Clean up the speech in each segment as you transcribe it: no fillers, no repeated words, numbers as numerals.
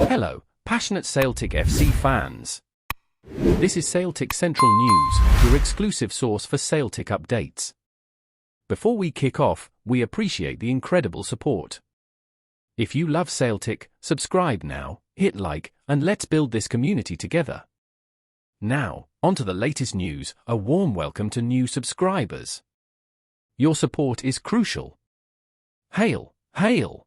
Hello, passionate Celtic FC fans. This is Celtic Central News, your exclusive source for Celtic updates. Before we kick off, we appreciate the incredible support. If you love Celtic, subscribe now, hit like, and let's build this community together. Now, onto the latest news. A warm welcome to new subscribers. Your support is crucial. Hail, hail!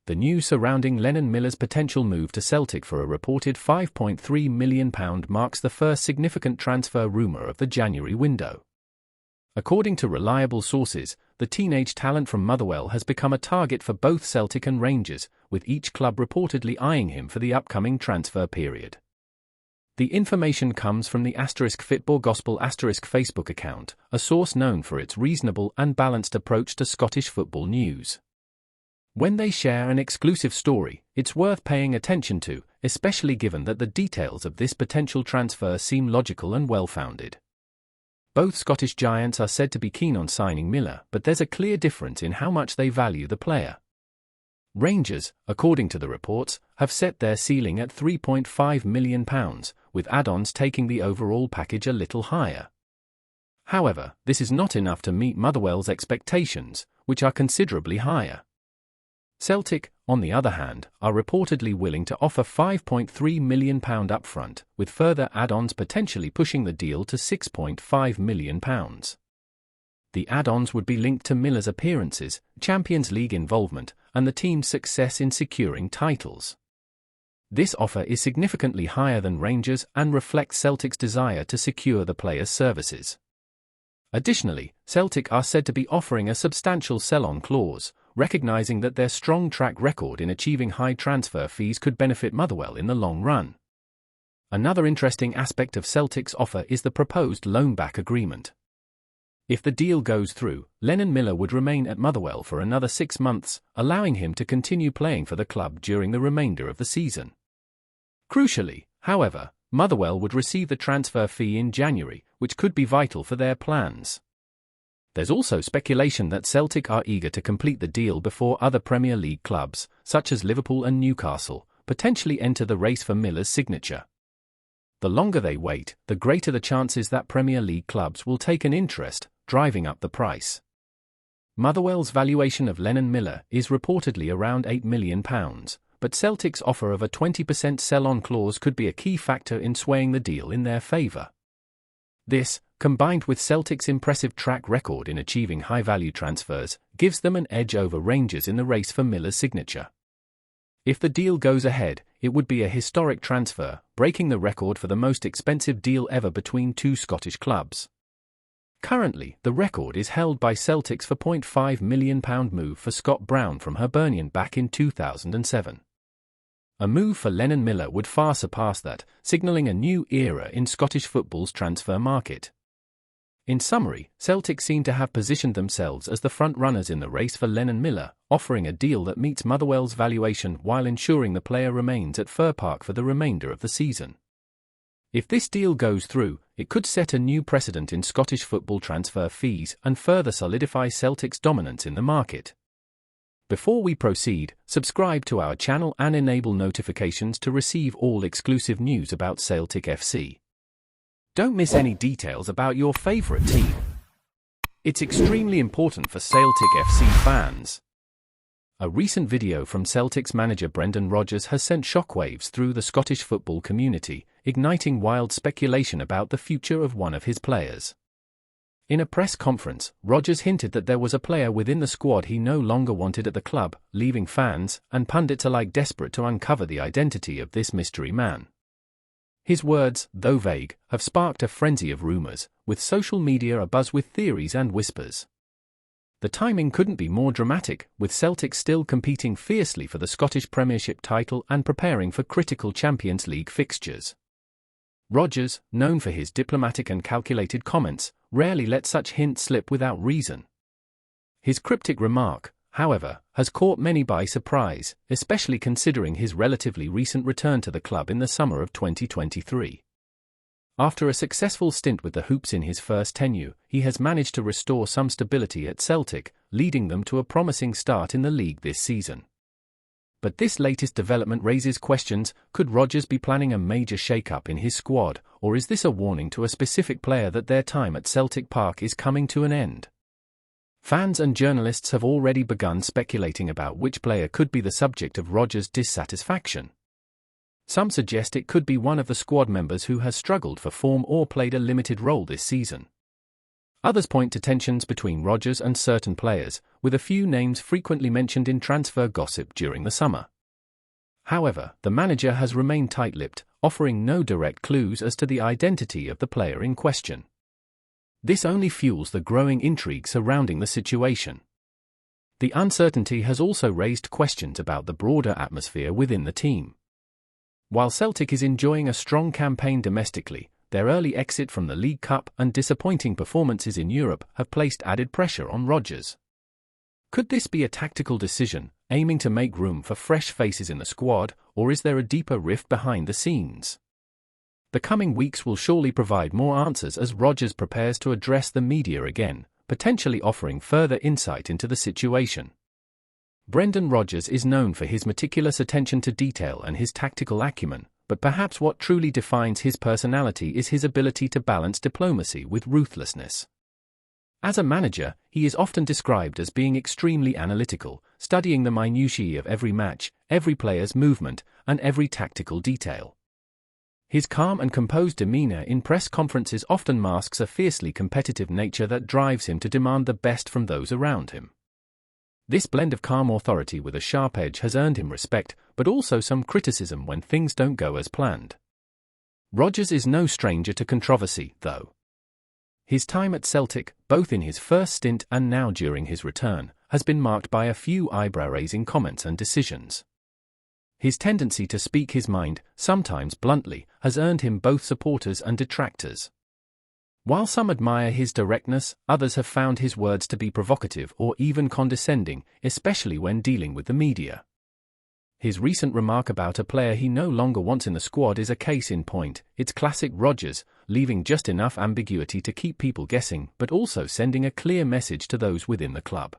The news surrounding Lennon Miller's potential move to Celtic for a reported £5.3 million marks the first significant transfer rumour of the January window. According to reliable sources, the teenage talent from Motherwell has become a target for both Celtic and Rangers, with each club reportedly eyeing him for the upcoming transfer period. The information comes from the *Football Gospel Facebook account, a source known for its reasonable and balanced approach to Scottish football news. When they share an exclusive story, it's worth paying attention to, especially given that the details of this potential transfer seem logical and well-founded. Both Scottish giants are said to be keen on signing Miller, but there's a clear difference in how much they value the player. Rangers, according to the reports, have set their ceiling at £3.5 million, with add-ons taking the overall package a little higher. However, this is not enough to meet Motherwell's expectations, which are considerably higher. Celtic, on the other hand, are reportedly willing to offer £5.3 million upfront, with further add-ons potentially pushing the deal to £6.5 million. The add-ons would be linked to Miller's appearances, Champions League involvement, and the team's success in securing titles. This offer is significantly higher than Rangers and reflects Celtic's desire to secure the player's services. Additionally, Celtic are said to be offering a substantial sell-on clause, recognizing that their strong track record in achieving high transfer fees could benefit Motherwell in the long run. Another interesting aspect of Celtic's offer is the proposed loan-back agreement. If the deal goes through, Lennon Miller would remain at Motherwell for another 6 months, allowing him to continue playing for the club during the remainder of the season. Crucially, however, Motherwell would receive the transfer fee in January, which could be vital for their plans. There's also speculation that Celtic are eager to complete the deal before other Premier League clubs, such as Liverpool and Newcastle, potentially enter the race for Miller's signature. The longer they wait, the greater the chances that Premier League clubs will take an interest, driving up the price. Motherwell's valuation of Lennon Miller is reportedly around £8 million, but Celtic's offer of a 20% sell-on clause could be a key factor in swaying the deal in their favour. This, combined with Celtic's impressive track record in achieving high-value transfers, gives them an edge over Rangers in the race for Miller's signature. If the deal goes ahead, it would be a historic transfer, breaking the record for the most expensive deal ever between two Scottish clubs. Currently, the record is held by Celtic's £4.5 million move for Scott Brown from Hibernian back in 2007. A move for Lennon Miller would far surpass that, signalling a new era in Scottish football's transfer market. In summary, Celtic seem to have positioned themselves as the front-runners in the race for Lennon Miller, offering a deal that meets Motherwell's valuation while ensuring the player remains at Fir Park for the remainder of the season. If this deal goes through, it could set a new precedent in Scottish football transfer fees and further solidify Celtic's dominance in the market. Before we proceed, subscribe to our channel and enable notifications to receive all exclusive news about Celtic FC. Don't miss any details about your favourite team. It's extremely important for Celtic FC fans. A recent video from Celtic's manager Brendan Rodgers has sent shockwaves through the Scottish football community, igniting wild speculation about the future of one of his players. In a press conference, Rodgers hinted that there was a player within the squad he no longer wanted at the club, leaving fans and pundits alike desperate to uncover the identity of this mystery man. His words, though vague, have sparked a frenzy of rumours, with social media abuzz with theories and whispers. The timing couldn't be more dramatic, with Celtic still competing fiercely for the Scottish Premiership title and preparing for critical Champions League fixtures. Rodgers, known for his diplomatic and calculated comments, rarely let such hints slip without reason. His cryptic remark, however, has caught many by surprise, especially considering his relatively recent return to the club in the summer of 2023. After a successful stint with the Hoops in his first tenure, he has managed to restore some stability at Celtic, leading them to a promising start in the league this season. But this latest development raises questions. Could Rodgers be planning a major shake-up in his squad, or is this a warning to a specific player that their time at Celtic Park is coming to an end? Fans and journalists have already begun speculating about which player could be the subject of Rodgers' dissatisfaction. Some suggest it could be one of the squad members who has struggled for form or played a limited role this season. Others point to tensions between Rodgers and certain players, with a few names frequently mentioned in transfer gossip during the summer. However, the manager has remained tight-lipped, offering no direct clues as to the identity of the player in question. This only fuels the growing intrigue surrounding the situation. The uncertainty has also raised questions about the broader atmosphere within the team. While Celtic is enjoying a strong campaign domestically, their early exit from the League Cup and disappointing performances in Europe have placed added pressure on Rodgers. Could this be a tactical decision, aiming to make room for fresh faces in the squad, or is there a deeper rift behind the scenes? The coming weeks will surely provide more answers as Rodgers prepares to address the media again, potentially offering further insight into the situation. Brendan Rodgers is known for his meticulous attention to detail and his tactical acumen, but perhaps what truly defines his personality is his ability to balance diplomacy with ruthlessness. As a manager, he is often described as being extremely analytical, studying the minutiae of every match, every player's movement, and every tactical detail. His calm and composed demeanor in press conferences often masks a fiercely competitive nature that drives him to demand the best from those around him. This blend of calm authority with a sharp edge has earned him respect, but also some criticism when things don't go as planned. Rodgers is no stranger to controversy, though. His time at Celtic, both in his first stint and now during his return, has been marked by a few eyebrow-raising comments and decisions. His tendency to speak his mind, sometimes bluntly, has earned him both supporters and detractors. While some admire his directness, others have found his words to be provocative or even condescending, especially when dealing with the media. His recent remark about a player he no longer wants in the squad is a case in point. It's classic Rodgers, leaving just enough ambiguity to keep people guessing, but also sending a clear message to those within the club.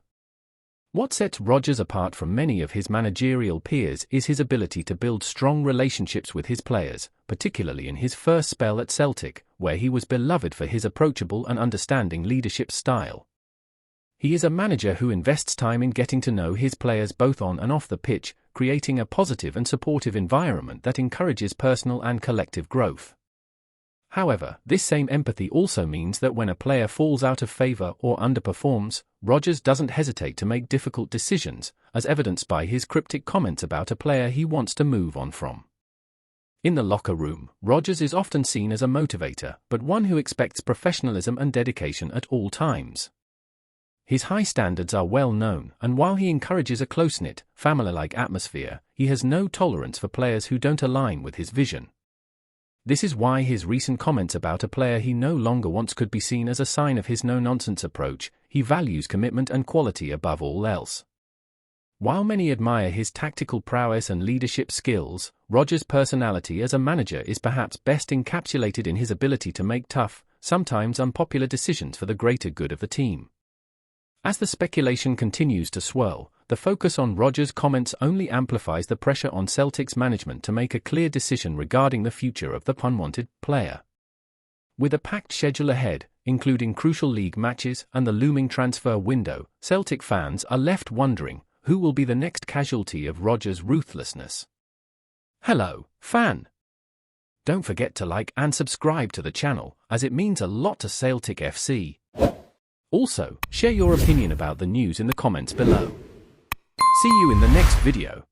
What sets Rodgers apart from many of his managerial peers is his ability to build strong relationships with his players, particularly in his first spell at Celtic, where he was beloved for his approachable and understanding leadership style. He is a manager who invests time in getting to know his players both on and off the pitch, creating a positive and supportive environment that encourages personal and collective growth. However, this same empathy also means that when a player falls out of favor or underperforms, Rodgers doesn't hesitate to make difficult decisions, as evidenced by his cryptic comments about a player he wants to move on from. In the locker room, Rodgers is often seen as a motivator, but one who expects professionalism and dedication at all times. His high standards are well known, and while he encourages a close-knit, family-like atmosphere, he has no tolerance for players who don't align with his vision. This is why his recent comments about a player he no longer wants could be seen as a sign of his no-nonsense approach. He values commitment and quality above all else. While many admire his tactical prowess and leadership skills, Rodgers' personality as a manager is perhaps best encapsulated in his ability to make tough, sometimes unpopular decisions for the greater good of the team. As the speculation continues to swirl, the focus on Rodgers' comments only amplifies the pressure on Celtic's management to make a clear decision regarding the future of the unwanted player. With a packed schedule ahead, including crucial league matches and the looming transfer window, Celtic fans are left wondering who will be the next casualty of Rodgers' ruthlessness. Hello, fan! Don't forget to like and subscribe to the channel, as it means a lot to Celtic FC. Also, share your opinion about the news in the comments below. See you in the next video.